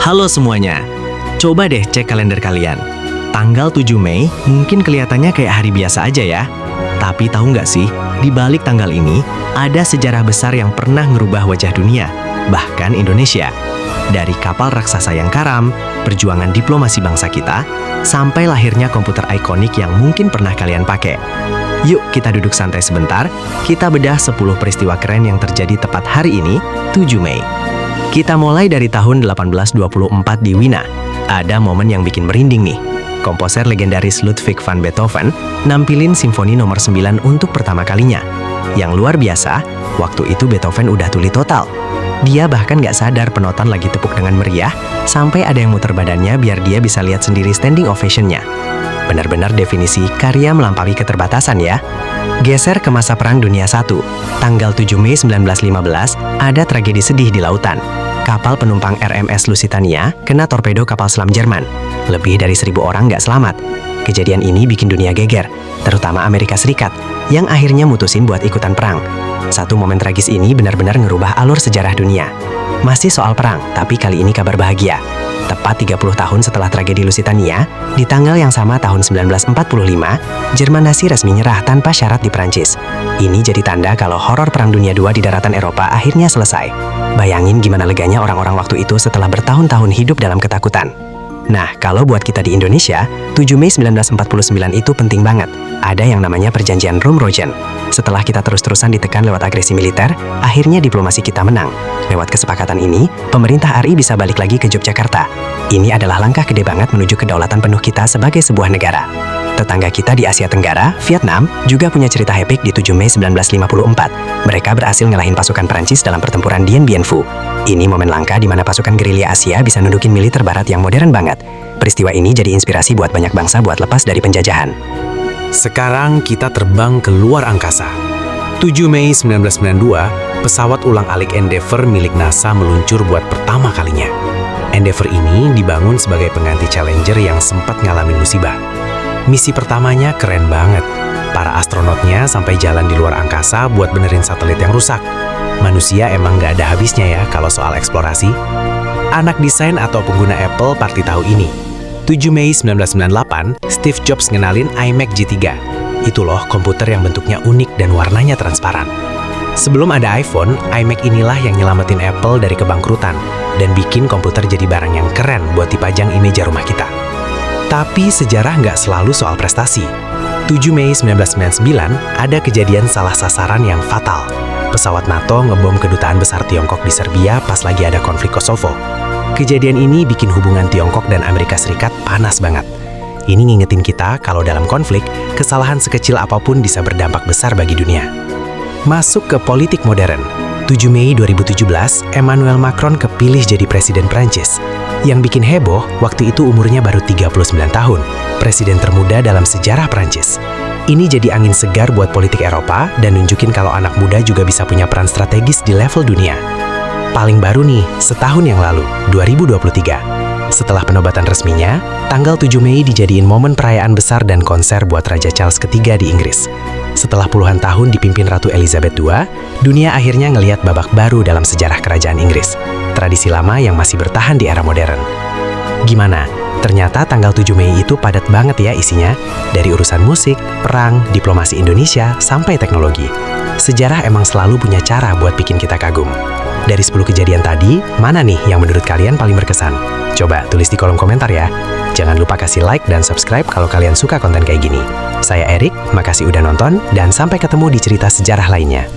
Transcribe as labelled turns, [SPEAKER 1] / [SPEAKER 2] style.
[SPEAKER 1] Halo semuanya, coba deh cek kalender kalian. Tanggal 7 Mei mungkin kelihatannya kayak hari biasa aja ya. Tapi tahu nggak sih, di balik tanggal ini ada sejarah besar yang pernah ngerubah wajah dunia, bahkan Indonesia. Dari kapal raksasa yang karam, perjuangan diplomasi bangsa kita, sampai lahirnya komputer ikonik yang mungkin pernah kalian pakai. Yuk kita duduk santai sebentar, kita bedah 10 peristiwa keren yang terjadi tepat hari ini, 7 Mei. Kita mulai dari tahun 1824 di Wina. Ada momen yang bikin merinding nih. Komposer legendaris Ludwig van Beethoven nampilin simfoni nomor 9 untuk pertama kalinya. Yang luar biasa, waktu itu Beethoven udah tuli total. Dia bahkan nggak sadar penonton lagi tepuk dengan meriah, sampai ada yang muter badannya biar dia bisa lihat sendiri standing ovation-nya. Benar-benar definisi karya melampaui keterbatasan ya. Geser ke masa Perang Dunia I. Tanggal 7 Mei 1915, ada tragedi sedih di lautan. Kapal penumpang RMS Lusitania kena torpedo kapal selam Jerman. Lebih dari 1.000 orang nggak selamat. Kejadian ini bikin dunia geger, terutama Amerika Serikat, yang akhirnya mutusin buat ikutan perang. Satu momen tragis ini benar-benar ngerubah alur sejarah dunia. Masih soal perang, tapi kali ini kabar bahagia. Tepat 30 tahun setelah tragedi Lusitania, di tanggal yang sama tahun 1945, Jerman Nazi resmi nyerah tanpa syarat di Prancis. Ini jadi tanda kalau horor Perang Dunia II di daratan Eropa akhirnya selesai. Bayangin gimana leganya orang-orang waktu itu setelah bertahun-tahun hidup dalam ketakutan. Nah, kalau buat kita di Indonesia, 7 Mei 1949 itu penting banget. Ada yang namanya Perjanjian Rum-Rojen. Setelah kita terus-terusan ditekan lewat agresi militer, akhirnya diplomasi kita menang. Lewat kesepakatan ini, pemerintah RI bisa balik lagi ke Yogyakarta. Ini adalah langkah gede banget menuju kedaulatan penuh kita sebagai sebuah negara. Tetangga kita di Asia Tenggara, Vietnam, juga punya cerita epik di 7 Mei 1954. Mereka berhasil ngalahin pasukan Prancis dalam pertempuran Dien Bien Phu. Ini momen langka di mana pasukan gerilya Asia bisa nundukin militer barat yang modern banget. Peristiwa ini jadi inspirasi buat banyak bangsa buat lepas dari penjajahan.
[SPEAKER 2] Sekarang kita terbang ke luar angkasa. 7 Mei 1992, pesawat ulang-alik Endeavour milik NASA meluncur buat pertama kalinya. Endeavour ini dibangun sebagai pengganti Challenger yang sempat ngalamin musibah. Misi pertamanya keren banget. Para astronotnya sampai jalan di luar angkasa buat benerin satelit yang rusak. Manusia emang nggak ada habisnya ya kalau soal eksplorasi. Anak desain atau pengguna Apple pasti tahu ini. 7 Mei 1998, Steve Jobs ngenalin iMac G3. Itu loh komputer yang bentuknya unik dan warnanya transparan. Sebelum ada iPhone, iMac inilah yang nyelamatin Apple dari kebangkrutan dan bikin komputer jadi barang yang keren buat dipajang di meja rumah kita. Tapi sejarah nggak selalu soal prestasi. 7 Mei 1999, ada kejadian salah sasaran yang fatal. Pesawat NATO ngebom kedutaan besar Tiongkok di Serbia pas lagi ada konflik Kosovo. Kejadian ini bikin hubungan Tiongkok dan Amerika Serikat panas banget. Ini ngingetin kita kalau dalam konflik, kesalahan sekecil apapun bisa berdampak besar bagi dunia. Masuk ke politik modern. 7 Mei 2017, Emmanuel Macron kepilih jadi Presiden Prancis. Yang bikin heboh, waktu itu umurnya baru 39 tahun, presiden termuda dalam sejarah Prancis. Ini jadi angin segar buat politik Eropa dan nunjukin kalau anak muda juga bisa punya peran strategis di level dunia. Paling baru nih, setahun yang lalu, 2023. Setelah penobatan resminya, tanggal 7 Mei dijadiin momen perayaan besar dan konser buat Raja Charles III di Inggris. Setelah puluhan tahun dipimpin Ratu Elizabeth II, dunia akhirnya ngelihat babak baru dalam sejarah kerajaan Inggris. Tradisi lama yang masih bertahan di era modern. Gimana? Ternyata tanggal 7 Mei itu padat banget ya isinya. Dari urusan musik, perang, diplomasi Indonesia, sampai teknologi. Sejarah emang selalu punya cara buat bikin kita kagum. Dari 10 kejadian tadi, mana nih yang menurut kalian paling berkesan? Coba tulis di kolom komentar ya. Jangan lupa kasih like dan subscribe kalau kalian suka konten kayak gini. Saya Erik, makasih udah nonton, dan sampai ketemu di cerita sejarah lainnya.